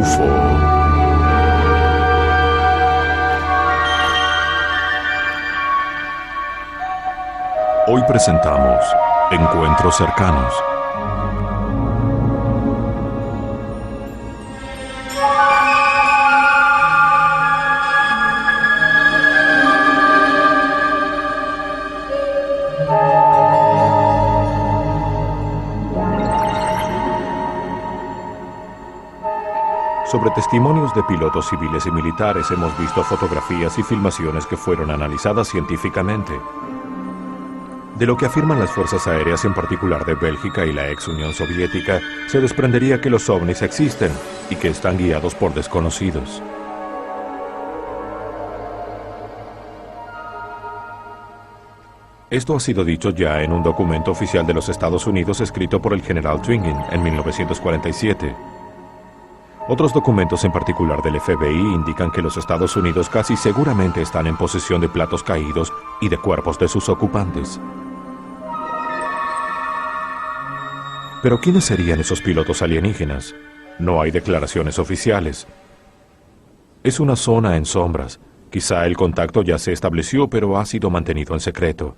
UFO. Hoy presentamos Encuentros Cercanos. Sobre testimonios de pilotos civiles y militares hemos visto fotografías y filmaciones que fueron analizadas científicamente. De lo que afirman las fuerzas aéreas, en particular de Bélgica y la ex Unión Soviética, se desprendería que los ovnis existen y que están guiados por desconocidos. Esto ha sido dicho ya en un documento oficial de los Estados Unidos escrito por el general Twingen en 1947. Otros documentos, en particular del FBI, indican que los Estados Unidos casi seguramente están en posesión de platos caídos y de cuerpos de sus ocupantes. Pero ¿quiénes serían esos pilotos alienígenas? No hay declaraciones oficiales. Es una zona en sombras. Quizá el contacto ya se estableció, pero ha sido mantenido en secreto.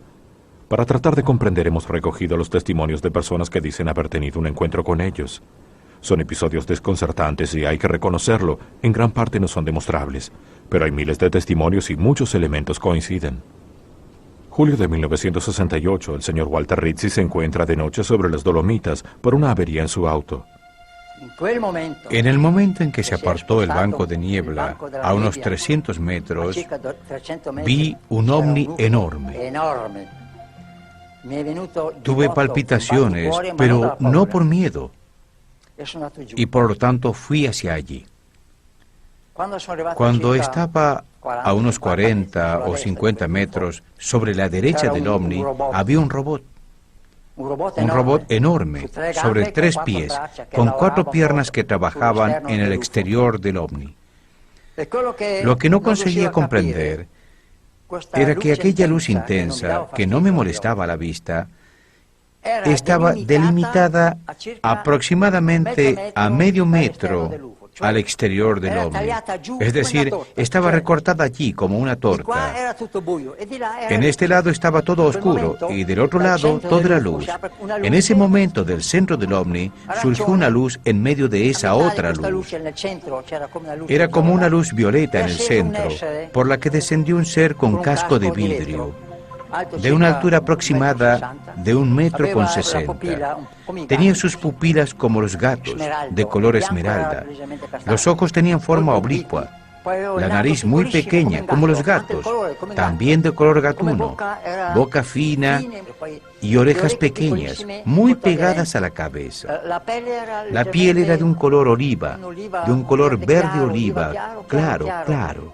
Para tratar de comprender, hemos recogido los testimonios de personas que dicen haber tenido un encuentro con ellos. Son episodios desconcertantes y hay que reconocerlo, en gran parte no son demostrables, pero hay miles de testimonios y muchos elementos coinciden. Julio de 1968, el señor Walter Rizzi se encuentra de noche sobre las Dolomitas por una avería en su auto. En el momento en que se apartó el banco de niebla a unos 300 metros, vi un ovni enorme. Tuve palpitaciones, pero no por miedo. Y por lo tanto fui hacia allí. Cuando estaba a unos 40 o 50 metros sobre la derecha del ovni, había un robot. Un robot enorme, sobre 3 pies, con 4 piernas que trabajaban en el exterior del ovni. Lo que no conseguía comprender era que aquella luz intensa, que no me molestaba a la vista, estaba delimitada aproximadamente a medio metro al exterior del ovni. Es decir, estaba recortada allí como una torta. En este lado estaba todo oscuro y del otro lado toda la luz. En ese momento del centro del ovni surgió una luz en medio de esa otra luz. Era como una luz violeta en el centro, por la que descendió un ser con casco de vidrio, de una altura aproximada de 1,60 m. Tenía sus pupilas como los gatos, de color esmeralda. Los ojos tenían forma oblicua. La nariz muy pequeña, como los gatos, también de color gatuno. Boca fina y orejas pequeñas, muy pegadas a la cabeza. La piel era de un color oliva, de un color verde oliva, claro, claro.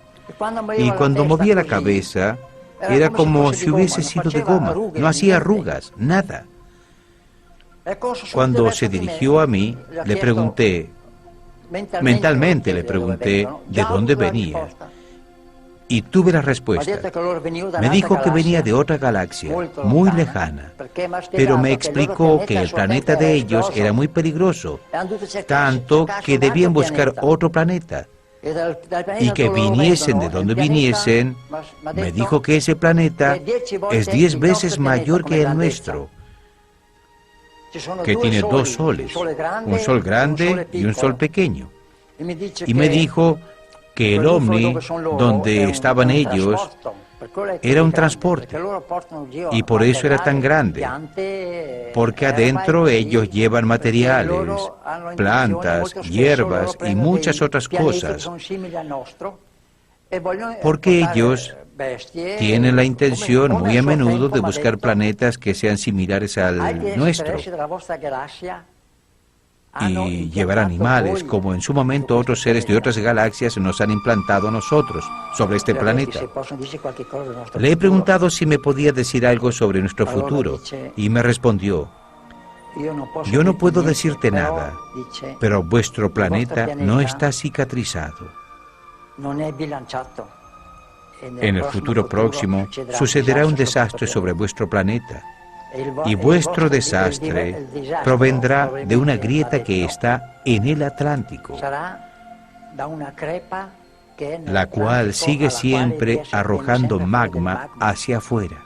Y cuando movía la cabeza, era como si hubiese sido de goma, no hacía arrugas, nada. Cuando se dirigió a mí, le pregunté, mentalmente le pregunté de dónde venía. Y tuve la respuesta. Me dijo que venía de otra galaxia, muy lejana, pero me explicó que el planeta de ellos era muy peligroso, tanto que debían buscar otro planeta. Y que viniesen de donde viniesen, me dijo que ese planeta es 10 veces mayor que el nuestro, que tiene 2 soles, un sol grande y un sol pequeño. Y me dijo que el ovni donde estaban ellos era un transporte, y por eso era tan grande, porque adentro ellos llevan materiales, plantas, hierbas y muchas otras cosas, porque ellos tienen la intención muy a menudo de buscar planetas que sean similares al nuestro, y llevar animales, como en su momento otros seres de otras galaxias nos han implantado a nosotros sobre este planeta. Le he preguntado si me podía decir algo sobre nuestro futuro, y me respondió, yo no puedo decirte nada, pero vuestro planeta no está cicatrizado. En el futuro próximo sucederá un desastre sobre vuestro planeta, y vuestro desastre provendrá de una grieta que está en el Atlántico. la cual sigue siempre arrojando magma hacia afuera.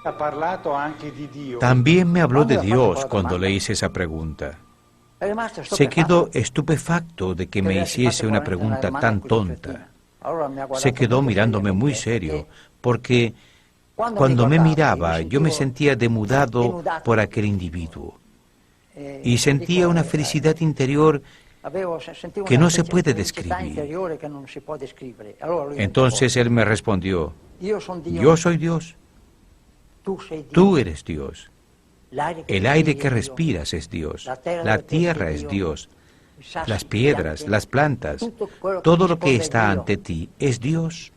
También me habló de Dios cuando le hice esa pregunta. Se quedó estupefacto de que me hiciese una pregunta tan tonta. Se quedó mirándome muy serio, porque cuando me miraba yo me sentía demudado por aquel individuo. Y sentía una felicidad interior que no se puede describir. Entonces él me respondió: yo soy Dios, tú eres Dios. El aire que respiras es Dios, la tierra es Dios, las piedras, las plantas, todo lo que está ante ti es Dios.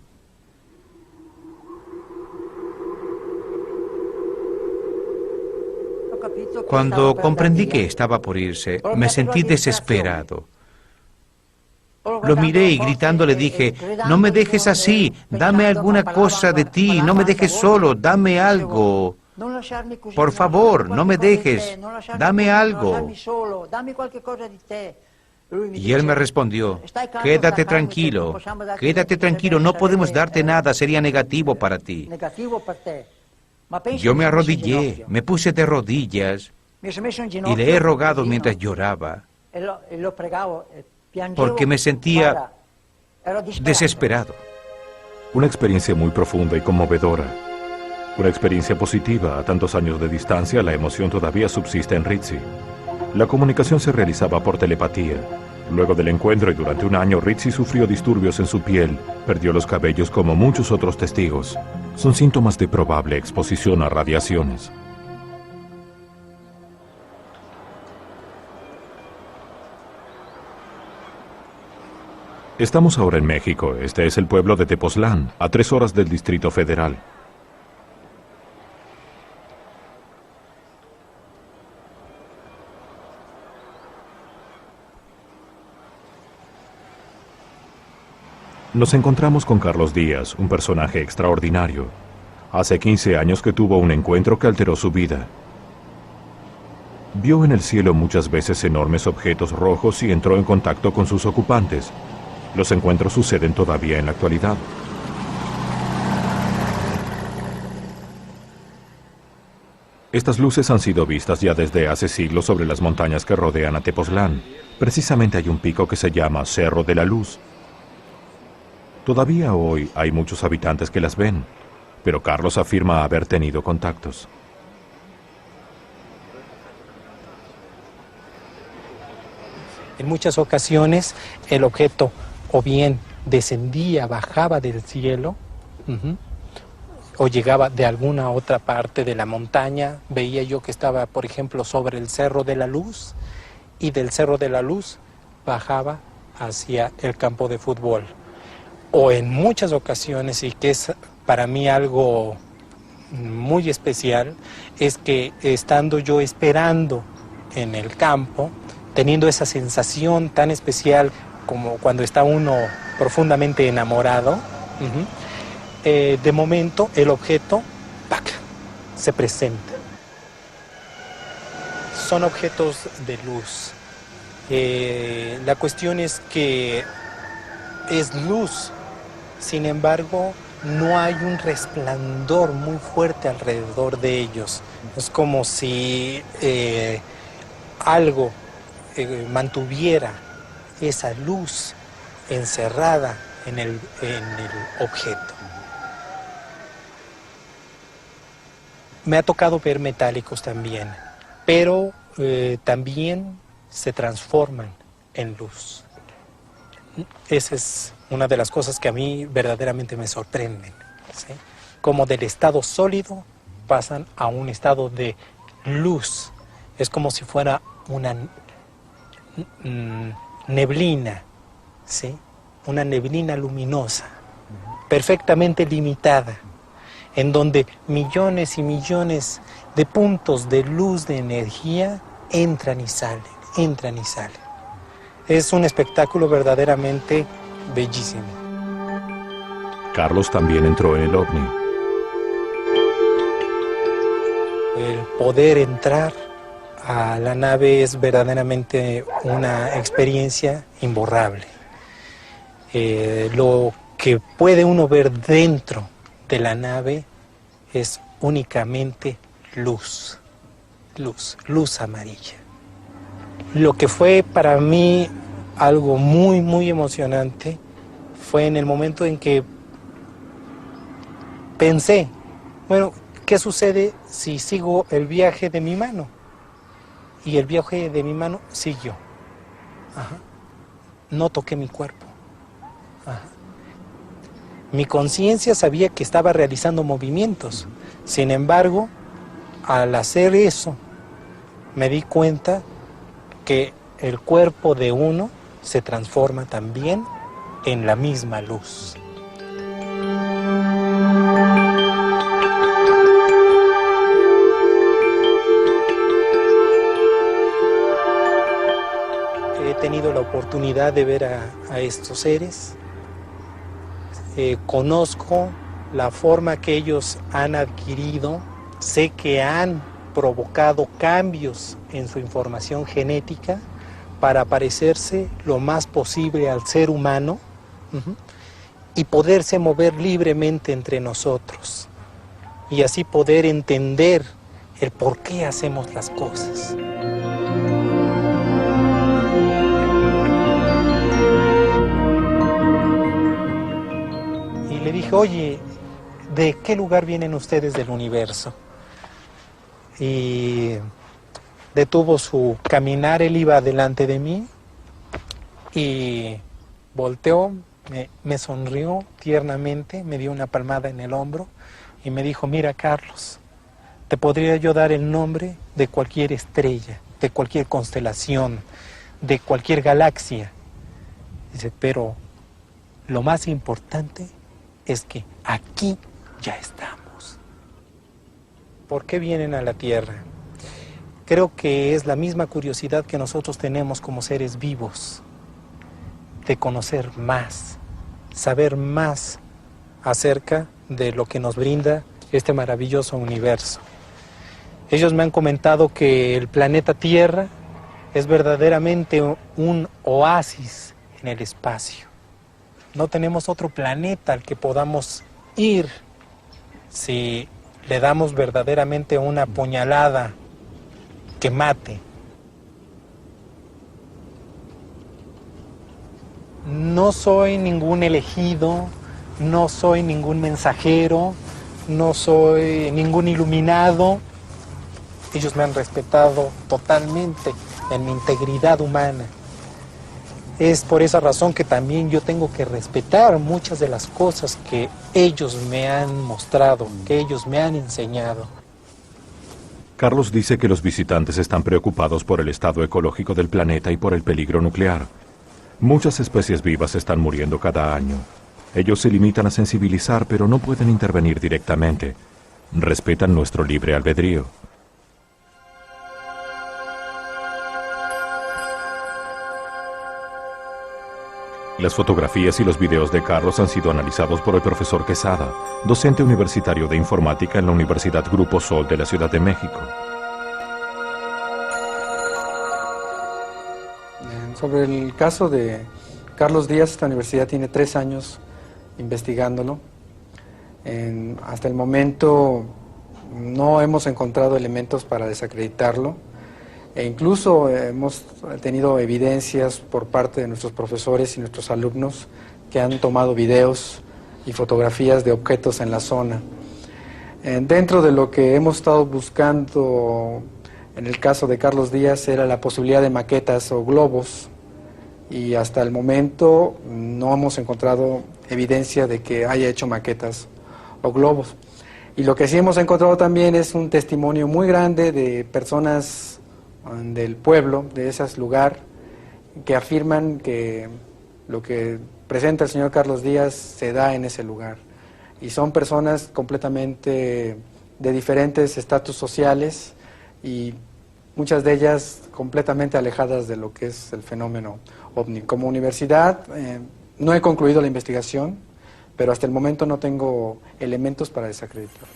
Cuando comprendí que estaba por irse, me sentí desesperado. Lo miré y gritando le dije: no me dejes así, dame alguna cosa de ti, no me dejes solo, dame algo. Por favor, no me dejes, dame algo. Y él me respondió: quédate tranquilo, no podemos darte nada, sería negativo para ti. Yo me arrodillé, me puse de rodillas y le he rogado mientras lloraba, porque me sentía desesperado. Una experiencia muy profunda y conmovedora. Una experiencia positiva. A tantos años de distancia, la emoción todavía subsiste en Rizzi. La comunicación se realizaba por telepatía. Luego del encuentro y durante un año, Rizzi sufrió disturbios en su piel, perdió los cabellos como muchos otros testigos. Son síntomas de probable exposición a radiaciones. Estamos ahora en México. Este es el pueblo de Tepoztlán, a 3 horas del Distrito Federal. Nos encontramos con Carlos Díaz, un personaje extraordinario. Hace 15 años que tuvo un encuentro que alteró su vida. Vio en el cielo muchas veces enormes objetos rojos y entró en contacto con sus ocupantes. Los encuentros suceden todavía en la actualidad. Estas luces han sido vistas ya desde hace siglos sobre las montañas que rodean a Tepoztlán. Precisamente hay un pico que se llama Cerro de la Luz. Todavía hoy hay muchos habitantes que las ven, pero Carlos afirma haber tenido contactos. En muchas ocasiones el objeto o bien descendía, bajaba del cielo, o llegaba de alguna otra parte de la montaña. Veía yo que estaba, por ejemplo, sobre el Cerro de la Luz, y del Cerro de la Luz bajaba hacia el campo de fútbol. O en muchas ocasiones, y que es para mí algo muy especial, es que estando yo esperando en el campo, teniendo esa sensación tan especial como cuando está uno profundamente enamorado, de momento el objeto ¡pac!, se presenta. Son objetos de luz. La cuestión es que es luz. Sin embargo, no hay un resplandor muy fuerte alrededor de ellos. Es como si algo mantuviera esa luz encerrada en el objeto. Me ha tocado ver metálicos también, pero también se transforman en luz. Esa es una de las cosas que a mí verdaderamente me sorprenden, ¿sí? Como del estado sólido pasan a un estado de luz. Es como si fuera una neblina, ¿sí? Una neblina luminosa, perfectamente limitada, en donde millones y millones de puntos de luz, de energía, entran y salen, entran y salen. Es un espectáculo verdaderamente bellísimo. Carlos también entró en el OVNI. El poder entrar a la nave es verdaderamente una experiencia imborrable. Lo que puede uno ver dentro de la nave es únicamente luz, luz amarilla. Lo que fue para mí algo muy, muy emocionante fue en el momento en que pensé, bueno, ¿qué sucede si sigo el viaje de mi mano? Y el viaje de mi mano siguió. Ajá. No toqué mi cuerpo. Ajá. Mi conciencia sabía que estaba realizando movimientos. Sin embargo, al hacer eso, me di cuenta que el cuerpo de uno se transforma también en la misma luz. He tenido la oportunidad de ver a estos seres. Conozco la forma que ellos han adquirido. Sé que han provocado cambios en su información genética para parecerse lo más posible al ser humano y poderse mover libremente entre nosotros y así poder entender el por qué hacemos las cosas. Y le dije, oye, ¿de qué lugar vienen ustedes del universo? Y detuvo su caminar, él iba delante de mí y volteó, me sonrió tiernamente, me dio una palmada en el hombro y me dijo, mira Carlos, te podría yo dar el nombre de cualquier estrella, de cualquier constelación, de cualquier galaxia. Dice, pero lo más importante es que aquí ya estamos. ¿Por qué vienen a la Tierra? Creo que es la misma curiosidad que nosotros tenemos como seres vivos, de conocer más, saber más acerca de lo que nos brinda este maravilloso universo. Ellos me han comentado que el planeta Tierra es verdaderamente un oasis en el espacio. No tenemos otro planeta al que podamos ir si le damos verdaderamente una puñalada que mate. No soy ningún elegido, no soy ningún mensajero, no soy ningún iluminado. Ellos me han respetado totalmente en mi integridad humana. Es por esa razón que también yo tengo que respetar muchas de las cosas que ellos me han mostrado, que ellos me han enseñado. Carlos dice que los visitantes están preocupados por el estado ecológico del planeta y por el peligro nuclear. Muchas especies vivas están muriendo cada año. Ellos se limitan a sensibilizar, pero no pueden intervenir directamente. Respetan nuestro libre albedrío. Las fotografías y los videos de Carlos han sido analizados por el profesor Quesada, docente universitario de informática en la Universidad Grupo Sol de la Ciudad de México. Sobre el caso de Carlos Díaz, esta universidad tiene 3 años investigándolo. Hasta el momento no hemos encontrado elementos para desacreditarlo. E incluso hemos tenido evidencias por parte de nuestros profesores y nuestros alumnos que han tomado videos y fotografías de objetos en la zona. Dentro de lo que hemos estado buscando en el caso de Carlos Díaz era la posibilidad de maquetas o globos, y hasta el momento no hemos encontrado evidencia de que haya hecho maquetas o globos. Y lo que sí hemos encontrado también es un testimonio muy grande de personas del pueblo, de ese lugar, que afirman que lo que presenta el señor Carlos Díaz se da en ese lugar. Y son personas completamente de diferentes estatus sociales y muchas de ellas completamente alejadas de lo que es el fenómeno ovni. Como universidad no he concluido la investigación, pero hasta el momento no tengo elementos para desacreditarlo.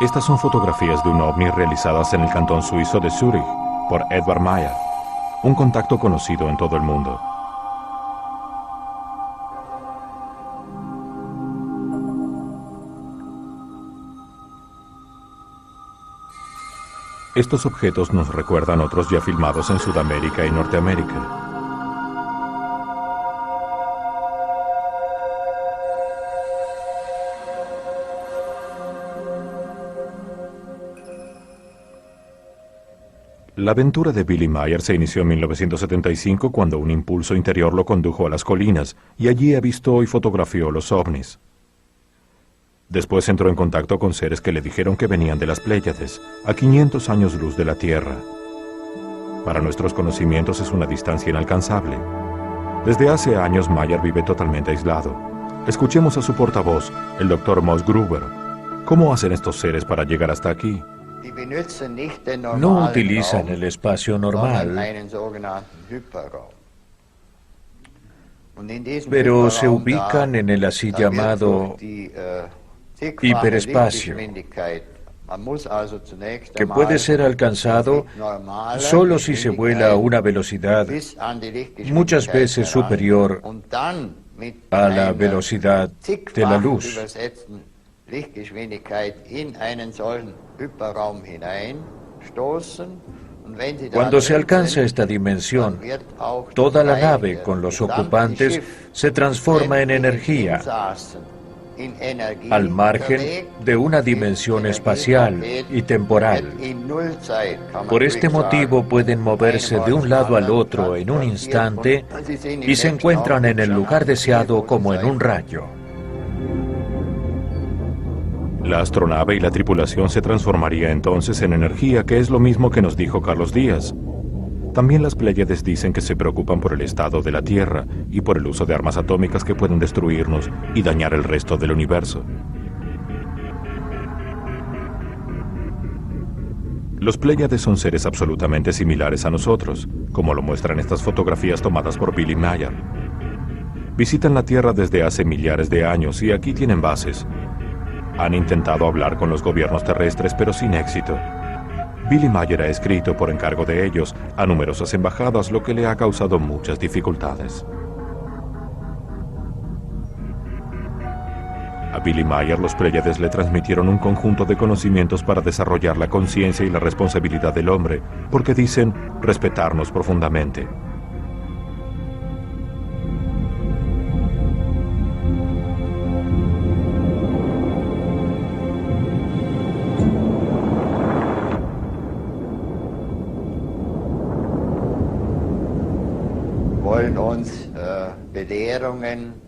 Estas son fotografías de un ovni realizadas en el cantón suizo de Zúrich por Edward Meyer, un contacto conocido en todo el mundo. Estos objetos nos recuerdan otros ya filmados en Sudamérica y Norteamérica. La aventura de Billy Meier se inició en 1975 cuando un impulso interior lo condujo a las colinas y allí avistó y fotografió los ovnis. Después entró en contacto con seres que le dijeron que venían de las Pléyades, a 500 años luz de la Tierra. Para nuestros conocimientos es una distancia inalcanzable. Desde hace años Meier vive totalmente aislado. Escuchemos a su portavoz, el Dr. Moss Gruber. ¿Cómo hacen estos seres para llegar hasta aquí? No utilizan el espacio normal, pero se ubican en el así llamado hiperespacio, que puede ser alcanzado solo si se vuela a una velocidad muchas veces superior a la velocidad de la luz. Cuando se alcanza esta dimensión, toda la nave con los ocupantes se transforma en energía, al margen de una dimensión espacial y temporal. Por este motivo pueden moverse de un lado al otro en un instante y se encuentran en el lugar deseado como en un rayo. La astronave y la tripulación se transformaría entonces en energía, que es lo mismo que nos dijo Carlos Díaz. También las Pléyades dicen que se preocupan por el estado de la Tierra y por el uso de armas atómicas que pueden destruirnos y dañar el resto del universo. Los Pléyades son seres absolutamente similares a nosotros, como lo muestran estas fotografías tomadas por Billy Meier. Visitan la Tierra desde hace millares de años y aquí tienen bases. Han intentado hablar con los gobiernos terrestres, pero sin éxito. Billy Meier ha escrito por encargo de ellos a numerosas embajadas, lo que le ha causado muchas dificultades. A Billy Meier los Pléyades le transmitieron un conjunto de conocimientos para desarrollar la conciencia y la responsabilidad del hombre, porque dicen respetarnos profundamente.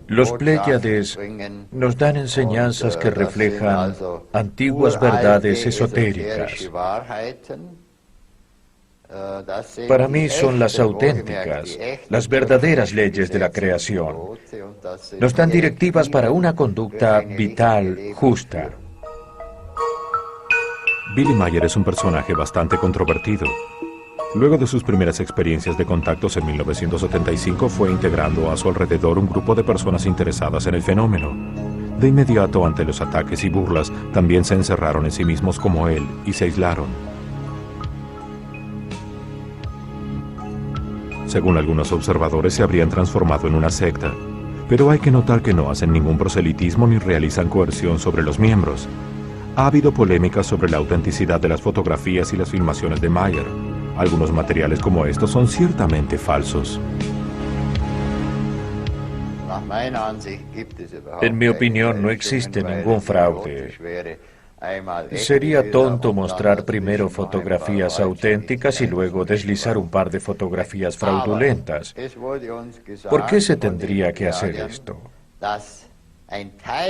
Los Pléyades nos dan enseñanzas que reflejan antiguas verdades esotéricas. Para mí son las auténticas, las verdaderas leyes de la creación. Nos dan directivas para una conducta vital, justa. Billy Meier es un personaje bastante controvertido. Luego de sus primeras experiencias de contactos en 1975, fue integrando a su alrededor un grupo de personas interesadas en el fenómeno. De inmediato, ante los ataques y burlas, también se encerraron en sí mismos como él y se aislaron. Según algunos observadores, se habrían transformado en una secta, pero hay que notar que no hacen ningún proselitismo ni realizan coerción sobre los miembros. Ha habido polémicas sobre la autenticidad de las fotografías y las filmaciones de Meier. Algunos materiales como estos son ciertamente falsos. En mi opinión, no existe ningún fraude. Sería tonto mostrar primero fotografías auténticas y luego deslizar un par de fotografías fraudulentas. ¿Por qué se tendría que hacer esto?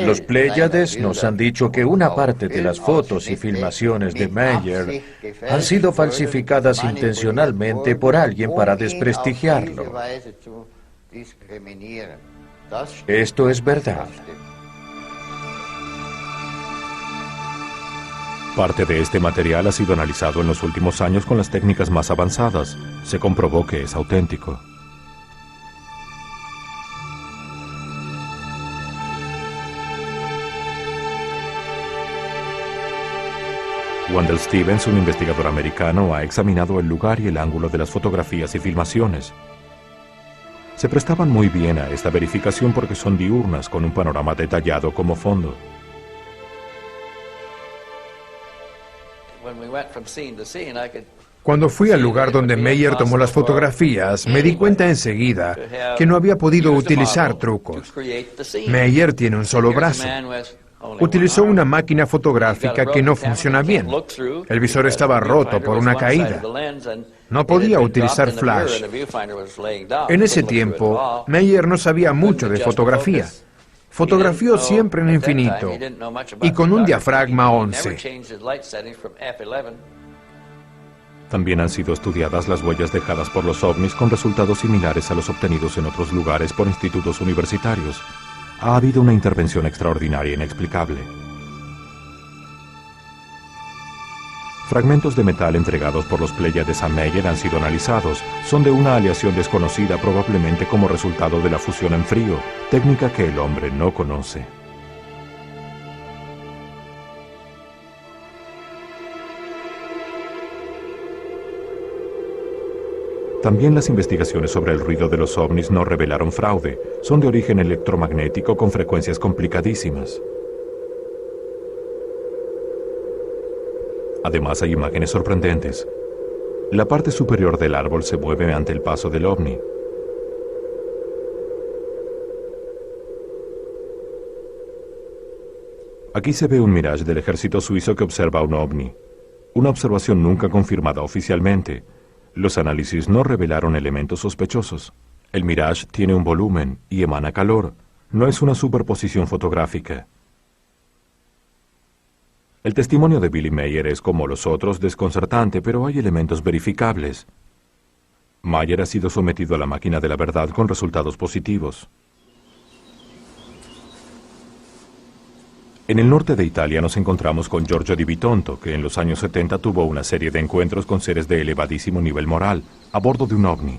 Los Pléyades nos han dicho que una parte de las fotos y filmaciones de Meier han sido falsificadas intencionalmente por alguien para desprestigiarlo. Esto es verdad. Parte de este material ha sido analizado en los últimos años con las técnicas más avanzadas. Se comprobó que es auténtico. Wendell Stevens, un investigador americano, ha examinado el lugar y el ángulo de las fotografías y filmaciones. Se prestaban muy bien a esta verificación porque son diurnas con un panorama detallado como fondo. Cuando fui al lugar donde Meyer tomó las fotografías, me di cuenta enseguida que no había podido utilizar trucos. Meyer tiene un solo brazo. Utilizó una máquina fotográfica que no funciona bien. El visor estaba roto por una caída. No podía utilizar flash. En ese tiempo, Meyer no sabía mucho de fotografía. Fotografió siempre en infinito y con un diafragma 11. También han sido estudiadas las huellas dejadas por los ovnis con resultados similares a los obtenidos en otros lugares por institutos universitarios. Ha habido una intervención extraordinaria e inexplicable. Fragmentos de metal entregados por los Pléyades a Meyer han sido analizados. Son de una aleación desconocida, probablemente como resultado de la fusión en frío, técnica que el hombre no conoce. También las investigaciones sobre el ruido de los ovnis no revelaron fraude. Son de origen electromagnético con frecuencias complicadísimas. Además, hay imágenes sorprendentes. La parte superior del árbol se mueve ante el paso del ovni. Aquí se ve un Mirage del ejército suizo que observa un ovni. Una observación nunca confirmada oficialmente. Los análisis no revelaron elementos sospechosos. El Mirage tiene un volumen y emana calor. No es una superposición fotográfica. El testimonio de Billy Meyer es, como los otros, desconcertante, pero hay elementos verificables. Meyer ha sido sometido a la máquina de la verdad con resultados positivos. En el norte de Italia nos encontramos con Giorgio Di Bitonto, que en los años 70 tuvo una serie de encuentros con seres de elevadísimo nivel moral, a bordo de un ovni.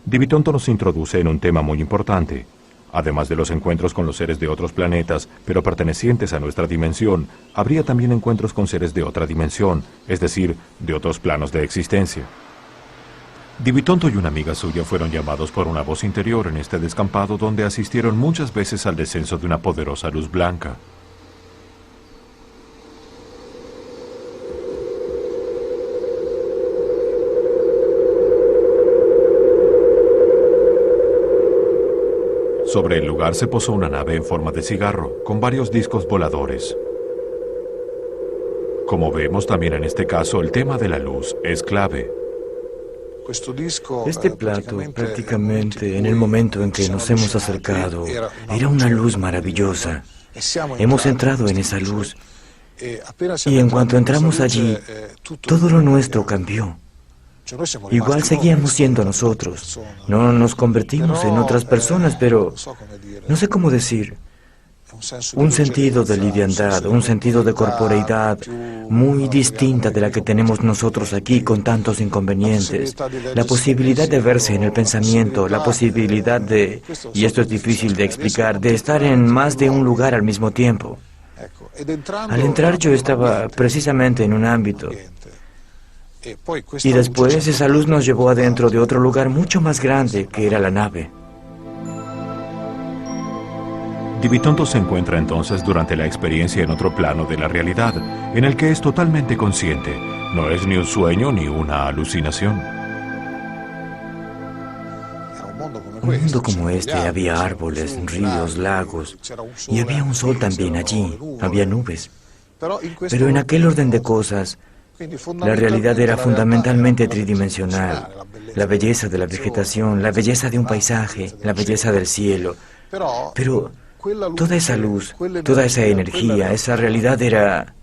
Di Bitonto nos introduce en un tema muy importante. Además de los encuentros con los seres de otros planetas, pero pertenecientes a nuestra dimensión, habría también encuentros con seres de otra dimensión, es decir, de otros planos de existencia. Di Bitonto y una amiga suya fueron llamados por una voz interior en este descampado donde asistieron muchas veces al descenso de una poderosa luz blanca. Sobre el lugar se posó una nave en forma de cigarro, con varios discos voladores. Como vemos también en este caso, el tema de la luz es clave. Este plato, prácticamente en el momento en que nos hemos acercado, era una luz maravillosa. Hemos entrado en esa luz y en cuanto entramos allí, todo lo nuestro cambió. Igual seguíamos siendo nosotros. No nos convertimos en otras personas, pero no sé cómo decir. Un sentido de liviandad, un sentido de corporeidad muy distinta de la que tenemos nosotros aquí con tantos inconvenientes. La posibilidad de verse en el pensamiento, la posibilidad de, y esto es difícil de explicar, de estar en más de un lugar al mismo tiempo. Al entrar yo estaba precisamente en un ámbito. Y después esa luz nos llevó adentro de otro lugar mucho más grande que era la nave. Di Bitonto se encuentra entonces durante la experiencia en otro plano de la realidad, en el que es totalmente consciente. No es ni un sueño ni una alucinación. Un mundo como este había árboles, ríos, lagos, y había un sol también allí, había nubes. Pero en aquel orden de cosas, la realidad era fundamentalmente tridimensional. La belleza de la vegetación, la belleza de un paisaje, la belleza del cielo. Pero toda esa luz, toda esa energía, esa realidad era...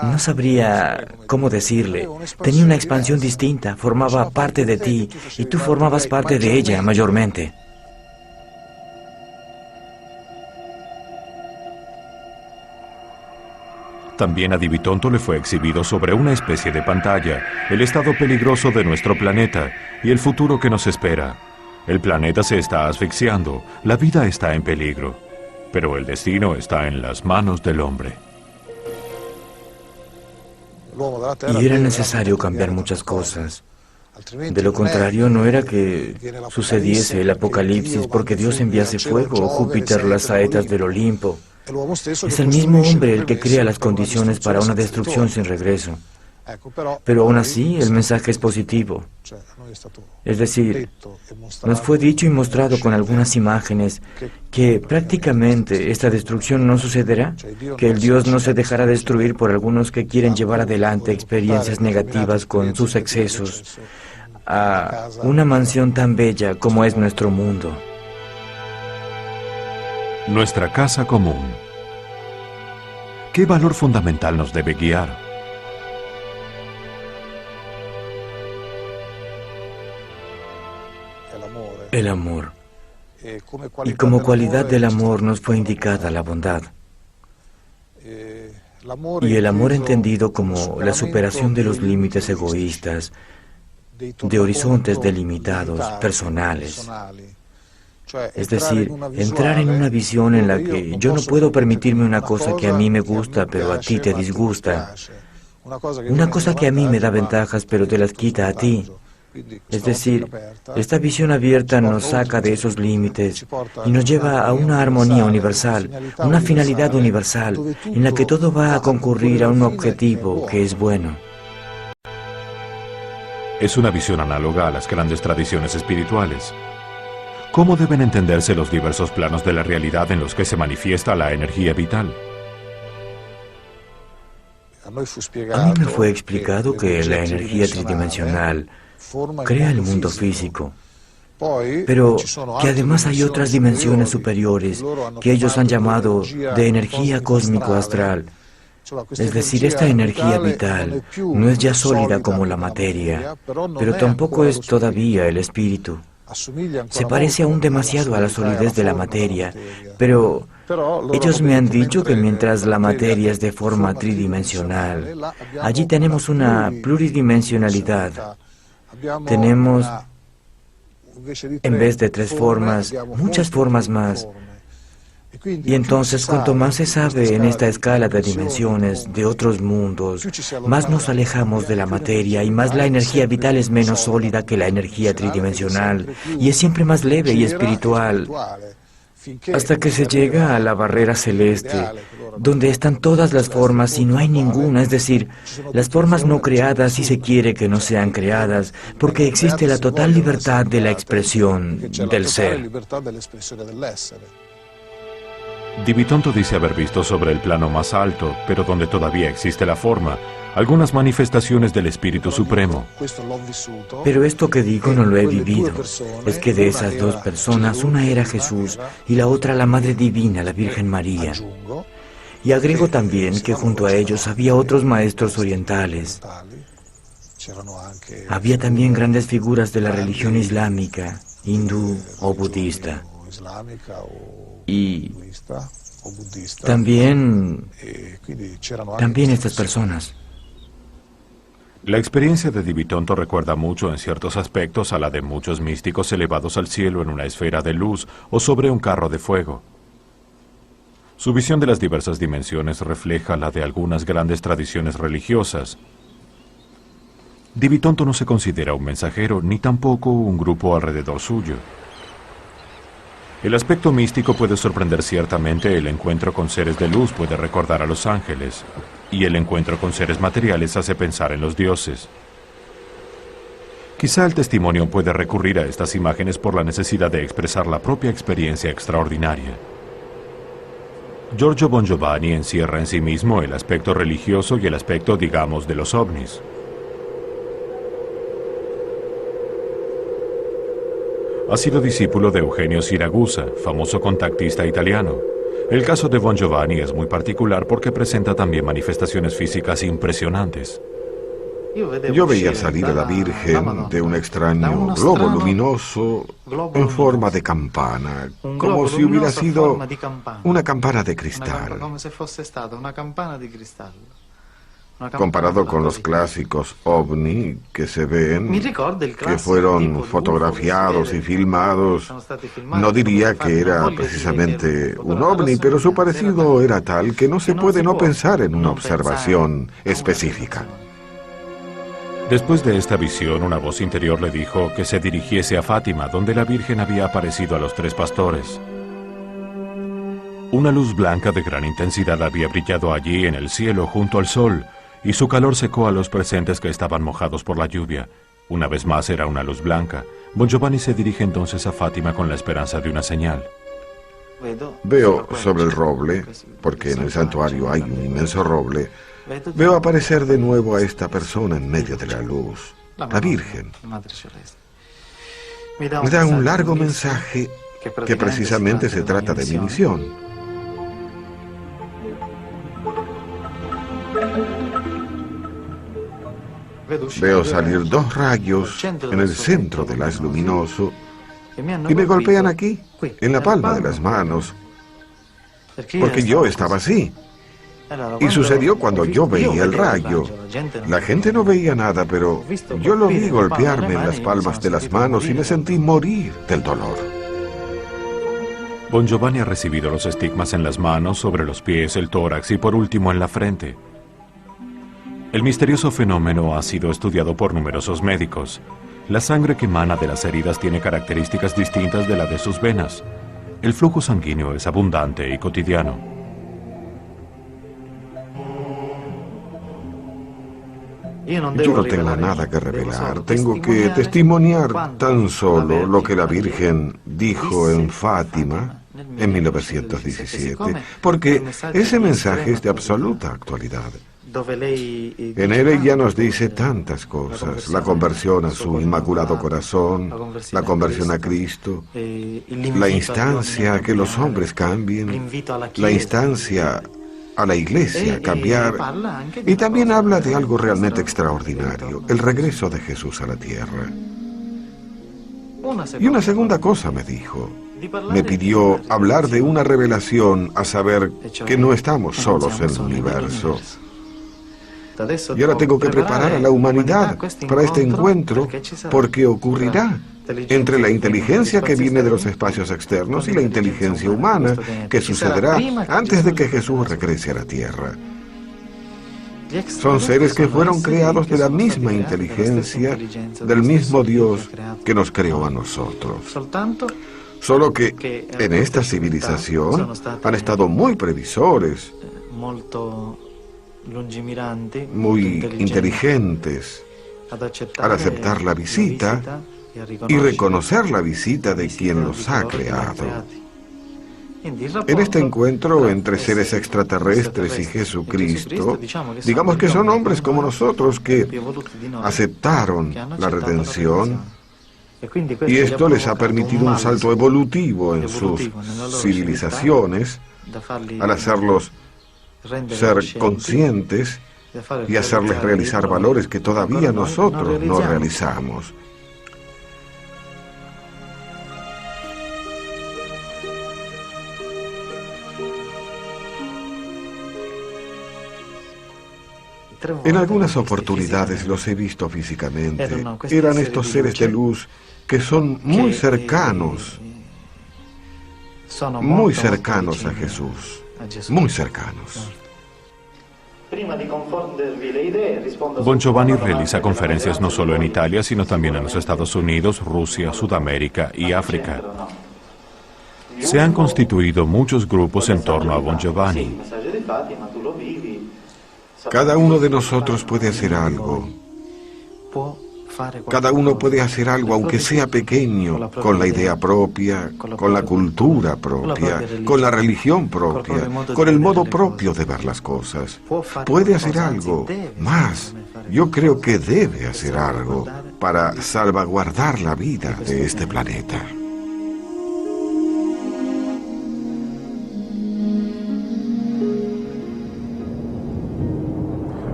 No sabría cómo decirle. Tenía una expansión distinta, formaba parte de ti y tú formabas parte de ella mayormente. También a Di Bitonto le fue exhibido sobre una especie de pantalla el estado peligroso de nuestro planeta y el futuro que nos espera. El planeta se está asfixiando, la vida está en peligro, pero el destino está en las manos del hombre. Y era necesario cambiar muchas cosas. De lo contrario, no era que sucediese el apocalipsis porque Dios enviase fuego o Júpiter las saetas del Olimpo. Es el mismo hombre el que crea las condiciones para una destrucción sin regreso. Pero aún así, el mensaje es positivo. Es decir, nos fue dicho y mostrado con algunas imágenes que prácticamente esta destrucción no sucederá, que el Dios no se dejará destruir por algunos que quieren llevar adelante experiencias negativas con sus excesos a una mansión tan bella como es nuestro mundo. Nuestra casa común. ¿Qué valor fundamental nos debe guiar? El amor. Y como cualidad del amor nos fue indicada la bondad. Y el amor entendido como la superación de los límites egoístas, de horizontes delimitados, personales. Es decir, entrar en una visión en la que yo no puedo permitirme una cosa que a mí me gusta pero a ti te disgusta. Una cosa que a mí me da ventajas pero te las quita a ti. Es decir, esta visión abierta nos saca de esos límites y nos lleva a una armonía universal, una finalidad universal, en la que todo va a concurrir a un objetivo que es bueno. Es una visión análoga a las grandes tradiciones espirituales. ¿Cómo deben entenderse los diversos planos de la realidad en los que se manifiesta la energía vital? A mí me fue explicado que la energía tridimensional crea el mundo físico, pero que además hay otras dimensiones superiores que ellos han llamado de energía cósmico-astral. Es decir, esta energía vital no es ya sólida como la materia, pero tampoco es todavía el espíritu. Se parece aún demasiado a la solidez de la materia, pero ellos me han dicho que mientras la materia es de forma tridimensional, allí tenemos una pluridimensionalidad. Tenemos, en vez de 3 formas, muchas formas más. Y entonces, cuanto más se sabe en esta escala de dimensiones de otros mundos, más nos alejamos de la materia y más la energía vital es menos sólida que la energía tridimensional y es siempre más leve y espiritual, hasta que se llega a la barrera celeste, donde están todas las formas y no hay ninguna, es decir, las formas no creadas si se quiere que no sean creadas, porque existe la total libertad de la expresión del ser. Di Bitonto dice haber visto sobre el plano más alto, pero donde todavía existe la forma, algunas manifestaciones del Espíritu Supremo. Pero esto que digo no lo he vivido. Es que de esas 2 personas, una era Jesús y la otra la Madre Divina, la Virgen María. Y agrego también que junto a ellos había otros maestros orientales. Había también grandes figuras de la religión islámica, hindú o budista. Y también estas personas. La experiencia de Di Bitonto recuerda mucho en ciertos aspectos a la de muchos místicos elevados al cielo en una esfera de luz o sobre un carro de fuego. Su visión de las diversas dimensiones refleja la de algunas grandes tradiciones religiosas. Di Bitonto no se considera un mensajero ni tampoco un grupo alrededor suyo. El aspecto místico puede sorprender ciertamente, el encuentro con seres de luz puede recordar a los ángeles, y el encuentro con seres materiales hace pensar en los dioses. Quizá el testimonio puede recurrir a estas imágenes por la necesidad de expresar la propia experiencia extraordinaria. Giorgio Bongiovanni encierra en sí mismo el aspecto religioso y el aspecto, digamos, de los ovnis. Ha sido discípulo de Eugenio Siragusa, famoso contactista italiano. El caso de Bongiovanni es muy particular porque presenta también manifestaciones físicas impresionantes. Yo veía salir a la Virgen de un extraño globo luminoso en forma de campana, como si hubiera sido una campana de cristal. Comparado con los clásicos ovni que se ven, que fueron fotografiados y filmados, no diría que era precisamente un ovni, pero su parecido era tal que no se puede no pensar en una observación específica. Después de esta visión, una voz interior le dijo que se dirigiese a Fátima, donde la Virgen había aparecido a los 3 pastores. Una luz blanca de gran intensidad había brillado allí en el cielo junto al sol, y su calor secó a los presentes que estaban mojados por la lluvia. Una vez más era una luz blanca. Bon Giovanni se dirige entonces a Fátima con la esperanza de una señal. Veo sobre el roble, porque en el santuario hay un inmenso roble, veo aparecer de nuevo a esta persona en medio de la luz, la Virgen. Me da un largo mensaje que precisamente se trata de mi misión. Veo salir dos rayos en el centro del haz luminoso y me golpean aquí, en la palma de las manos, porque yo estaba así. Y sucedió cuando yo veía el rayo. La gente no veía nada, pero yo lo vi golpearme en las palmas de las manos y me sentí morir del dolor. Bon Giovanni ha recibido los estigmas en las manos, sobre los pies, el tórax y por último en la frente. El misterioso fenómeno ha sido estudiado por numerosos médicos. La sangre que emana de las heridas tiene características distintas de la de sus venas. El flujo sanguíneo es abundante y cotidiano. Yo no tengo nada que revelar, tengo que testimoniar tan solo lo que la Virgen dijo en Fátima en 1917, porque ese mensaje es de absoluta actualidad. En él ella nos dice tantas cosas: la conversión a su inmaculado corazón, la conversión a Cristo, la instancia a que los hombres cambien, la instancia a la Iglesia a cambiar, y también habla de algo realmente extraordinario, el regreso de Jesús a la tierra. Y una segunda cosa me dijo. Me pidió hablar de una revelación, a saber que no estamos solos en el universo. Y ahora tengo que preparar a la humanidad para este encuentro, porque ocurrirá entre la inteligencia que viene de los espacios externos y la inteligencia humana, que sucederá antes de que Jesús regrese a la tierra. Son seres que fueron creados de la misma inteligencia, del mismo Dios que nos creó a nosotros. Solo que en esta civilización han estado muy previsores, muy inteligentes al aceptar la visita y reconocer la visita de quien los ha creado. En este encuentro entre seres extraterrestres y Jesucristo, digamos que son hombres como nosotros que aceptaron la redención, y esto les ha permitido un salto evolutivo en sus civilizaciones al hacerlos ser conscientes y hacerles realizar valores que todavía nosotros no realizamos. En algunas oportunidades los he visto físicamente. Eran estos seres de luz que son muy cercanos a Jesús, muy cercanos. Bon Giovanni realiza conferencias no solo en Italia, sino también en los Estados Unidos, Rusia, Sudamérica y África. Se han constituido muchos grupos en torno a Bon Giovanni. Cada uno de nosotros puede hacer algo. Cada uno puede hacer algo, aunque sea pequeño, con la idea propia, con la cultura propia, con la religión propia, con el modo propio de ver las cosas. Puede hacer algo más. Yo creo que debe hacer algo para salvaguardar la vida de este planeta.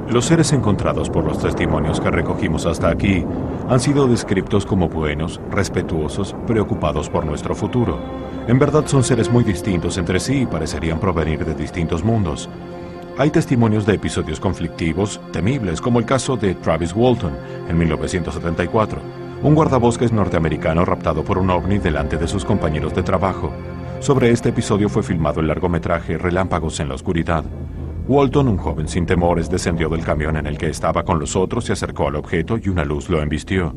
Los seres encontrados por los testimonios que recogimos hasta aquí han sido descritos como buenos, respetuosos, preocupados por nuestro futuro. En verdad son seres muy distintos entre sí y parecerían provenir de distintos mundos. Hay testimonios de episodios conflictivos, temibles, como el caso de Travis Walton en 1974, un guardabosques norteamericano raptado por un ovni delante de sus compañeros de trabajo. Sobre este episodio fue filmado el largometraje Relámpagos en la oscuridad. Walton, un joven sin temores, descendió del camión en el que estaba con los otros, se acercó al objeto y una luz lo embistió.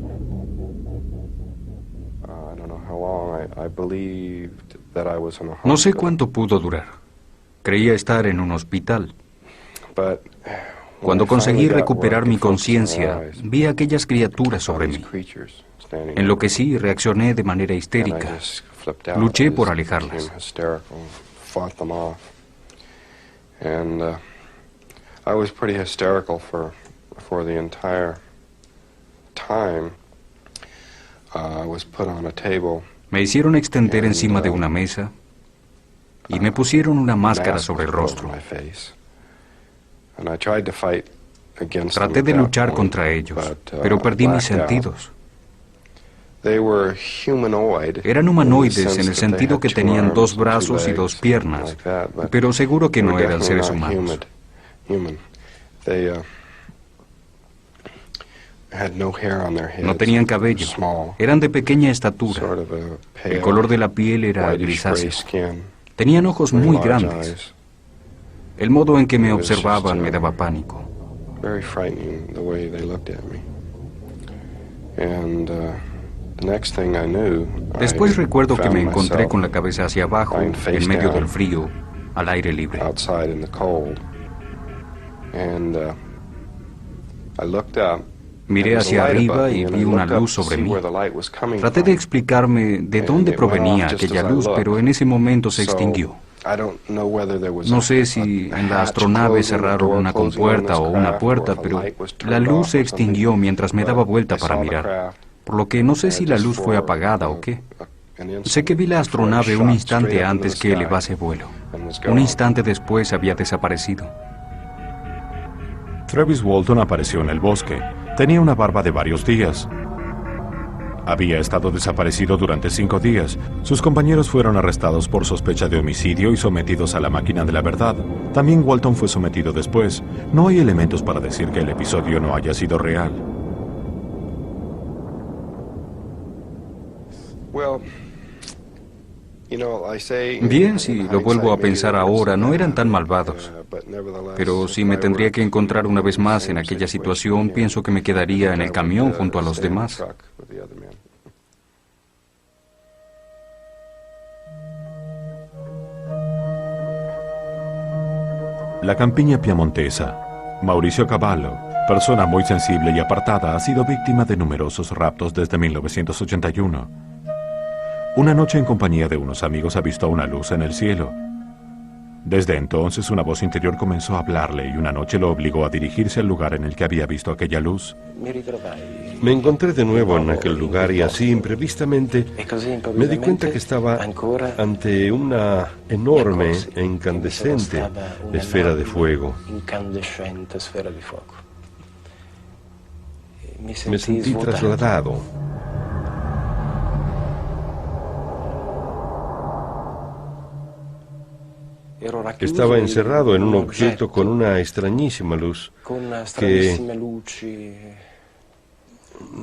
No sé cuánto pudo durar. Creía estar en un hospital. Cuando conseguí recuperar mi conciencia, vi a aquellas criaturas sobre mí. Enloquecí y reaccioné de manera histérica. Luché por alejarlas. Me hicieron extender encima de una mesa y me pusieron una máscara sobre el rostro. Traté de luchar contra ellos, pero perdí mis sentidos. Eran humanoides en el sentido que tenían 2 brazos y 2 piernas, pero seguro que no eran seres humanos. No tenían cabello, eran de pequeña estatura. El color de la piel era grisáceo. Tenían ojos muy grandes. El modo en que me observaban me daba pánico. Después recuerdo que me encontré con la cabeza hacia abajo, en medio del frío, al aire libre. Miré hacia arriba y vi una luz sobre mí. Traté de explicarme de dónde provenía aquella luz, pero en ese momento se extinguió. No sé si en la astronave cerraron una compuerta o una puerta, pero la luz se extinguió mientras me daba vuelta para mirar. Por lo que no sé si la luz fue apagada o qué. Sé que vi la astronave un instante antes que elevase vuelo. Un instante después había desaparecido. Travis Walton apareció en el bosque. Tenía una barba de varios días. Había estado desaparecido durante 5 días. Sus compañeros fueron arrestados por sospecha de homicidio y sometidos a la máquina de la verdad. También Walton fue sometido después. No hay elementos para decir que el episodio no haya sido real. Bien, si lo vuelvo a pensar ahora, no eran tan malvados. Pero si me tendría que encontrar una vez más en aquella situación, pienso que me quedaría en el camión junto a los demás. La campiña piamontesa. Mauricio Cavallo, persona muy sensible y apartada, ha sido víctima de numerosos raptos desde 1981. Una noche en compañía de unos amigos avistó una luz en el cielo. Desde entonces una voz interior comenzó a hablarle y una noche lo obligó a dirigirse al lugar en el que había visto aquella luz. Me encontré de nuevo en aquel lugar y así imprevistamente me di cuenta que estaba ante una enorme e incandescente esfera de fuego. Me sentí trasladado. Estaba encerrado en un objeto con una extrañísima luz que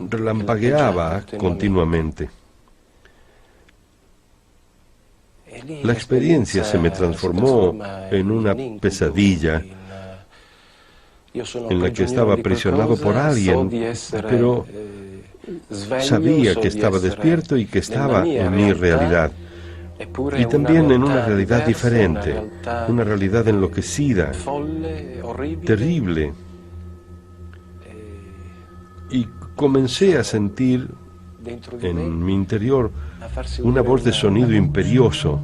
relampagueaba continuamente. La experiencia se me transformó en una pesadilla en la que estaba aprisionado por alguien, pero sabía que estaba despierto y que estaba en mi realidad. Y también en una realidad diferente, una realidad enloquecida, terrible. Y comencé a sentir en mi interior una voz de sonido imperioso,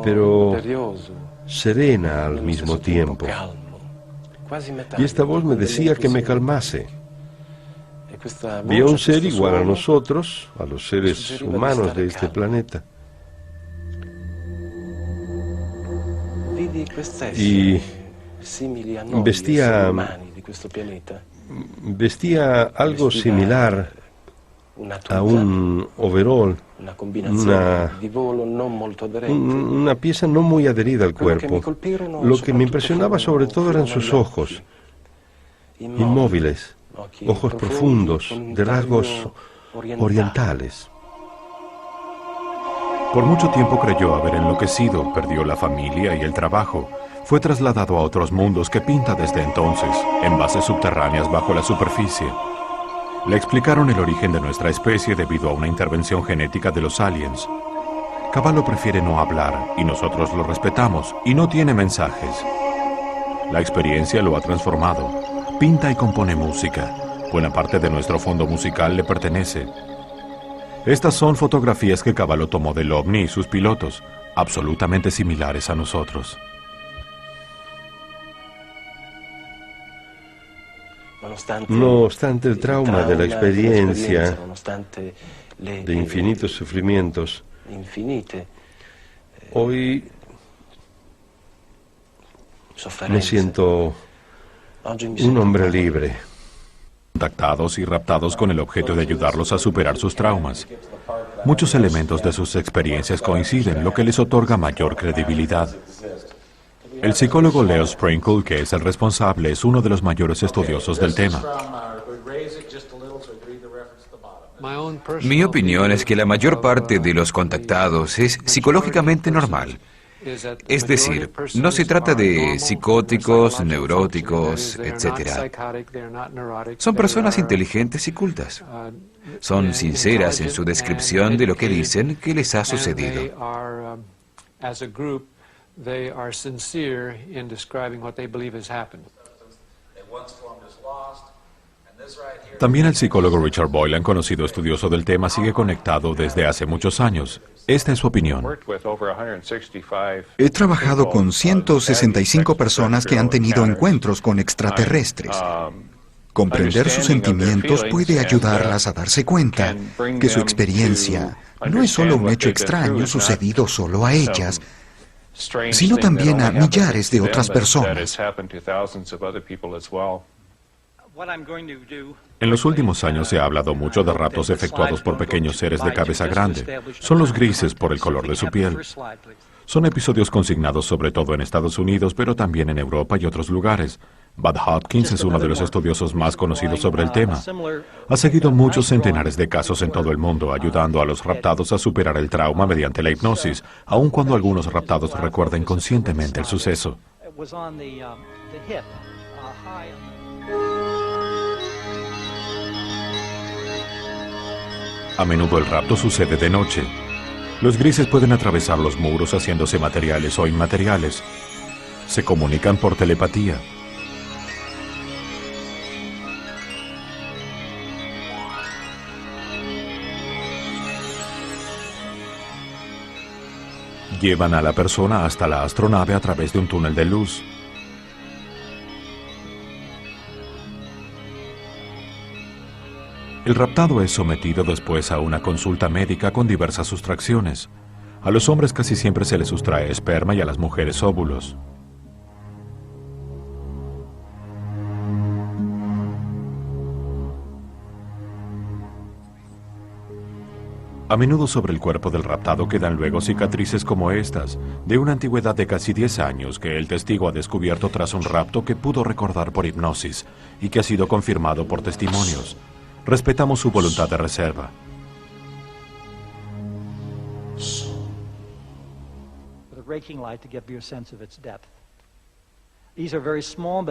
pero serena al mismo tiempo. Y esta voz me decía que me calmase. Vi a un ser igual a nosotros, a los seres humanos de este planeta. Y vestía algo similar a un overall, una pieza no muy adherida al cuerpo. Lo que me impresionaba sobre todo eran sus ojos, inmóviles, ojos profundos, de rasgos orientales. Por mucho tiempo creyó haber enloquecido, perdió la familia y el trabajo. Fue trasladado a otros mundos que pinta desde entonces, en bases subterráneas bajo la superficie. Le explicaron el origen de nuestra especie debido a una intervención genética de los aliens. Cavallo prefiere no hablar y nosotros lo respetamos y no tiene mensajes. La experiencia lo ha transformado. Pinta y compone música. Buena parte de nuestro fondo musical le pertenece. Estas son fotografías que Cavallo tomó del ovni y sus pilotos, absolutamente similares a nosotros. No obstante el trauma de la experiencia, de infinitos sufrimientos, hoy me siento un hombre libre. Contactados y raptados con el objeto de ayudarlos a superar sus traumas. Muchos elementos de sus experiencias coinciden, lo que les otorga mayor credibilidad. El psicólogo Leo Sprinkle, que es el responsable, es uno de los mayores estudiosos del tema. Mi opinión es que la mayor parte de los contactados es psicológicamente normal. Es decir, no se trata de psicóticos, neuróticos, etc. Son personas inteligentes y cultas. Son sinceras en su descripción de lo que dicen que les ha sucedido. También el psicólogo Richard Boylan, conocido estudioso del tema, sigue conectado desde hace muchos años. Esta es su opinión. He trabajado con 165 personas que han tenido encuentros con extraterrestres. Comprender sus sentimientos puede ayudarlas a darse cuenta que su experiencia no es solo un hecho extraño sucedido solo a ellas, sino también a millares de otras personas. En los últimos años se ha hablado mucho de raptos efectuados por pequeños seres de cabeza grande. Son los grises por el color de su piel. Son episodios consignados sobre todo en Estados Unidos, pero también en Europa y otros lugares. Bud Hopkins es uno de los estudiosos más conocidos sobre el tema. Ha seguido muchos centenares de casos en todo el mundo, ayudando a los raptados a superar el trauma mediante la hipnosis, aun cuando algunos raptados recuerden conscientemente el suceso. A menudo el rapto sucede de noche. Los grises pueden atravesar los muros haciéndose materiales o inmateriales. Se comunican por telepatía. Llevan a la persona hasta la astronave a través de un túnel de luz. El raptado es sometido después a una consulta médica con diversas sustracciones. A los hombres casi siempre se les sustrae esperma y a las mujeres óvulos. A menudo sobre el cuerpo del raptado quedan luego cicatrices como estas, de una antigüedad de casi 10 años que el testigo ha descubierto tras un rapto que pudo recordar por hipnosis y que ha sido confirmado por testimonios. Respetamos su voluntad de reserva.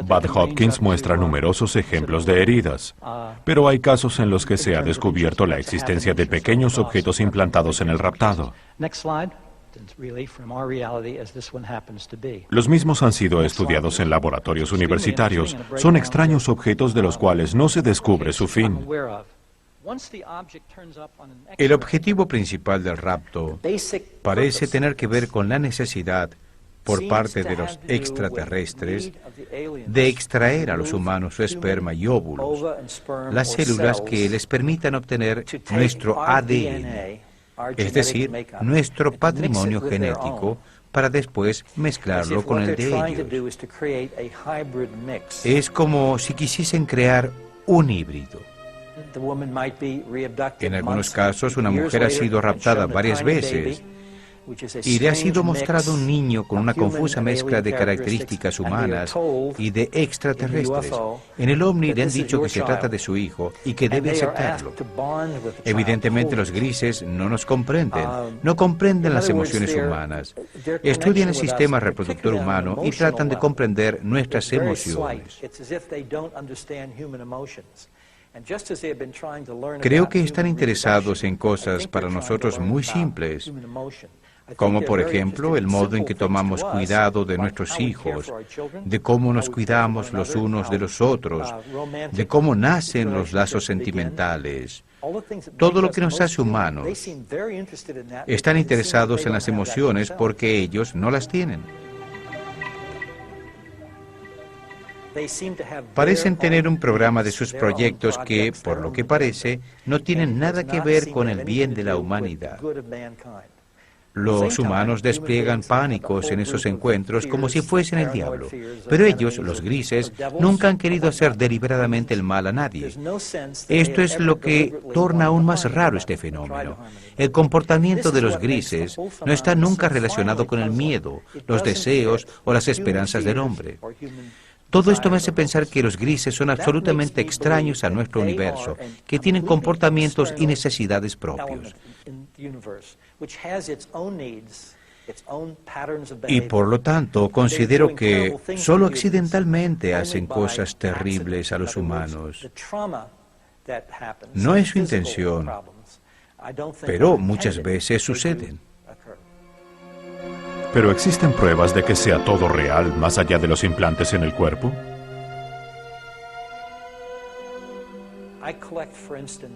Bud Hopkins muestra numerosos ejemplos de heridas, pero hay casos en los que se ha descubierto la existencia de pequeños objetos implantados en el raptado. Los mismos han sido estudiados en laboratorios universitarios. Son extraños objetos de los cuales no se descubre su fin. El objetivo principal del rapto parece tener que ver con la necesidad por parte de los extraterrestres de extraer a los humanos su esperma y óvulos, las células que les permitan obtener nuestro ADN, es decir, nuestro patrimonio genético, para después mezclarlo con el de ellos. Es como si quisiesen crear un híbrido. En algunos casos, una mujer ha sido raptada varias veces y le ha sido mostrado un niño con una confusa mezcla de características humanas y de extraterrestres. En el ovni le han dicho que se trata de su hijo y que debe aceptarlo. Evidentemente los grises no nos comprenden, no comprenden las emociones humanas. Estudian el sistema reproductor humano y tratan de comprender nuestras emociones. Creo que están interesados en cosas para nosotros muy simples, como por ejemplo el modo en que tomamos cuidado de nuestros hijos, de cómo nos cuidamos los unos de los otros, de cómo nacen los lazos sentimentales. Todo lo que nos hace humanos. Están interesados en las emociones porque ellos no las tienen. Parecen tener un programa de sus proyectos que, por lo que parece, no tienen nada que ver con el bien de la humanidad. Los humanos despliegan pánicos en esos encuentros como si fuesen el diablo, pero ellos, los grises, nunca han querido hacer deliberadamente el mal a nadie. Esto es lo que torna aún más raro este fenómeno. El comportamiento de los grises no está nunca relacionado con el miedo, los deseos o las esperanzas del hombre. Todo esto me hace pensar que los grises son absolutamente extraños a nuestro universo, que tienen comportamientos y necesidades propios. Y por lo tanto, considero que solo accidentalmente hacen cosas terribles a los humanos. No es su intención, pero muchas veces suceden. ¿Pero existen pruebas de que sea todo real, más allá de los implantes en el cuerpo?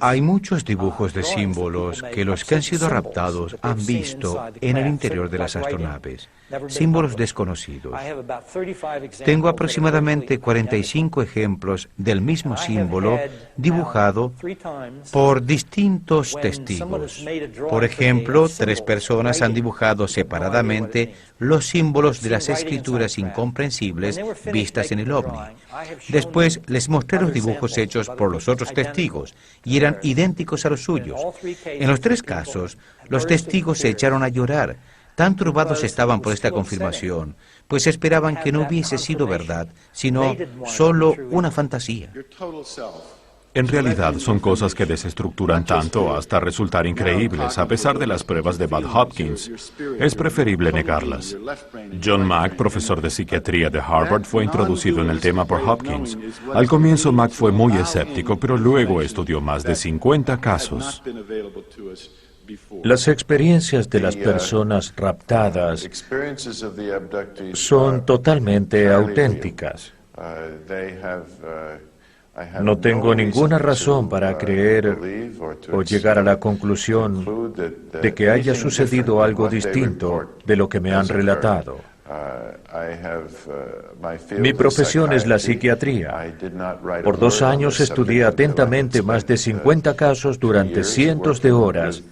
Hay muchos dibujos de símbolos que los que han sido raptados han visto en el interior de las astronaves, símbolos desconocidos. Tengo aproximadamente 45 ejemplos del mismo símbolo dibujado por distintos testigos. Por ejemplo, 3 personas han dibujado separadamente los símbolos de las escrituras incomprensibles vistas en el ovni. Después les mostré los dibujos hechos por los otros testigos y eran idénticos a los suyos. En los 3 casos, los testigos se echaron a llorar. Tan turbados estaban por esta confirmación, pues esperaban que no hubiese sido verdad, sino solo una fantasía. En realidad son cosas que desestructuran tanto hasta resultar increíbles, a pesar de las pruebas de Bob Hopkins. Es preferible negarlas. John Mack, profesor de psiquiatría de Harvard, fue introducido en el tema por Hopkins. Al comienzo Mack fue muy escéptico, pero luego estudió más de 50 casos. Las experiencias de las personas raptadas son totalmente auténticas. No tengo ninguna razón para creer o llegar a la conclusión de que haya sucedido algo distinto de lo que me han relatado. Mi profesión es la psiquiatría. Por 2 años estudié atentamente más de 50 casos durante cientos de horas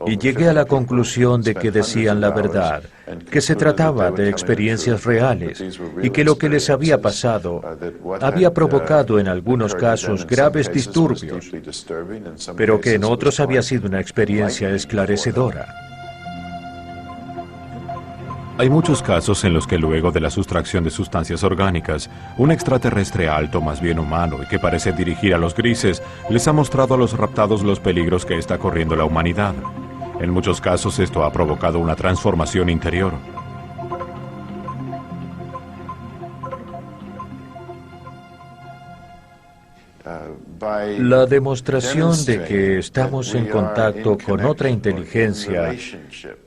y llegué a la conclusión de que decían la verdad, que se trataba de experiencias reales y que lo que les había pasado había provocado en algunos casos graves disturbios, pero que en otros había sido una experiencia esclarecedora. Hay muchos casos en los que luego de la sustracción de sustancias orgánicas, un extraterrestre alto, más bien humano, y que parece dirigir a los grises, les ha mostrado a los raptados los peligros que está corriendo la humanidad. En muchos casos esto ha provocado una transformación interior. La demostración de que estamos en contacto con otra inteligencia,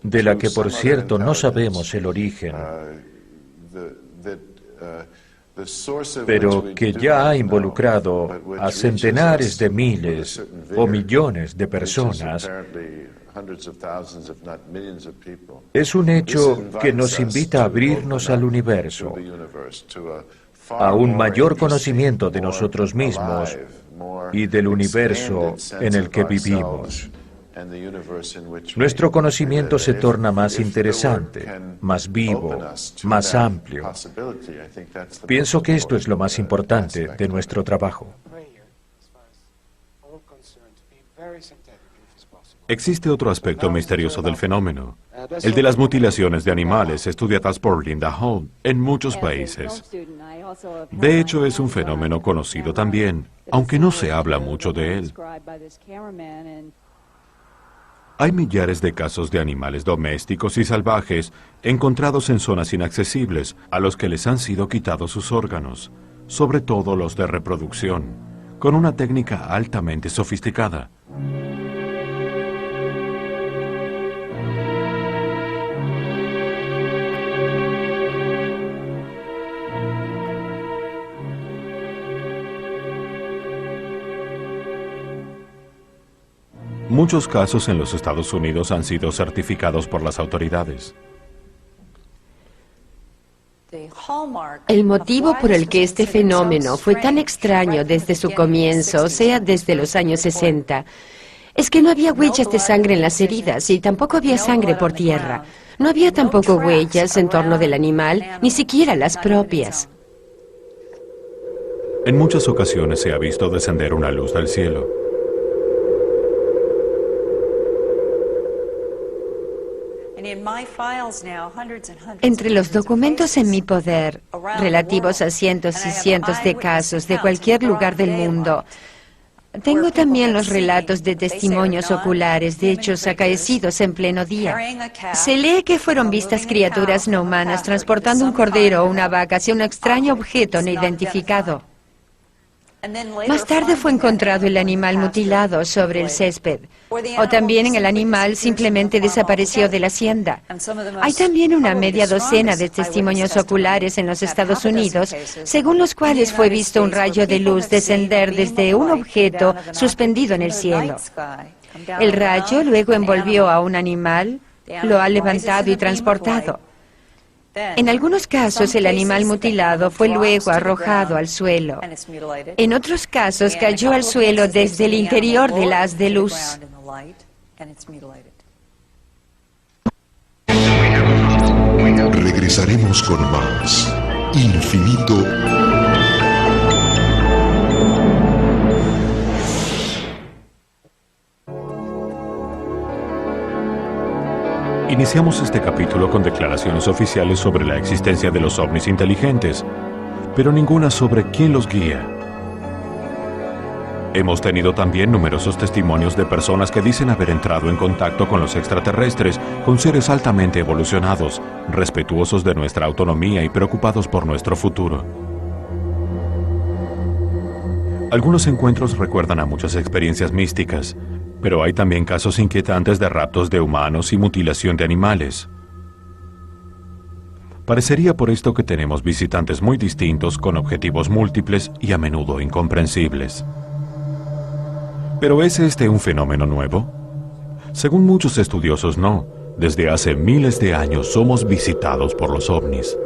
de la que por cierto no sabemos el origen, pero que ya ha involucrado a centenares de miles o millones de personas, es un hecho que nos invita a abrirnos al universo, a un mayor conocimiento de nosotros mismos y del universo en el que vivimos. Nuestro conocimiento se torna más interesante, más vivo, más amplio. Pienso que esto es lo más importante de nuestro trabajo. Existe otro aspecto misterioso del fenómeno, el de las mutilaciones de animales estudiadas por Linda Holm en muchos países. De hecho, es un fenómeno conocido también, aunque no se habla mucho de él. Hay millares de casos de animales domésticos y salvajes encontrados en zonas inaccesibles a los que les han sido quitados sus órganos, sobre todo los de reproducción, con una técnica altamente sofisticada. Muchos casos en los Estados Unidos han sido certificados por las autoridades. El motivo por el que este fenómeno fue tan extraño desde su comienzo, o sea, desde los años 60, es que no había huellas de sangre en las heridas y tampoco había sangre por tierra. No había tampoco huellas en torno del animal, ni siquiera las propias. En muchas ocasiones se ha visto descender una luz del cielo. Entre los documentos en mi poder, relativos a cientos y cientos de casos de cualquier lugar del mundo, tengo también los relatos de testimonios oculares de hechos acaecidos en pleno día. Se lee que fueron vistas criaturas no humanas transportando un cordero o una vaca hacia un extraño objeto no identificado. Más tarde fue encontrado el animal mutilado sobre el césped, o también el animal simplemente desapareció de la hacienda. Hay también una media docena de testimonios oculares en los Estados Unidos, según los cuales fue visto un rayo de luz descender desde un objeto suspendido en el cielo. El rayo luego envolvió a un animal, lo ha levantado y transportado. En algunos casos, el animal mutilado fue luego arrojado al suelo. En otros casos, cayó al suelo desde el interior del haz de luz. Regresaremos con más Infinito. Iniciamos este capítulo con declaraciones oficiales sobre la existencia de los ovnis inteligentes, pero ninguna sobre quién los guía. Hemos tenido también numerosos testimonios de personas que dicen haber entrado en contacto con los extraterrestres, con seres altamente evolucionados, respetuosos de nuestra autonomía y preocupados por nuestro futuro. Algunos encuentros recuerdan a muchas experiencias místicas, pero hay también casos inquietantes de raptos de humanos y mutilación de animales. Parecería por esto que tenemos visitantes muy distintos con objetivos múltiples y a menudo incomprensibles. ¿Pero es este un fenómeno nuevo? Según muchos estudiosos, no. Desde hace miles de años somos visitados por los ovnis.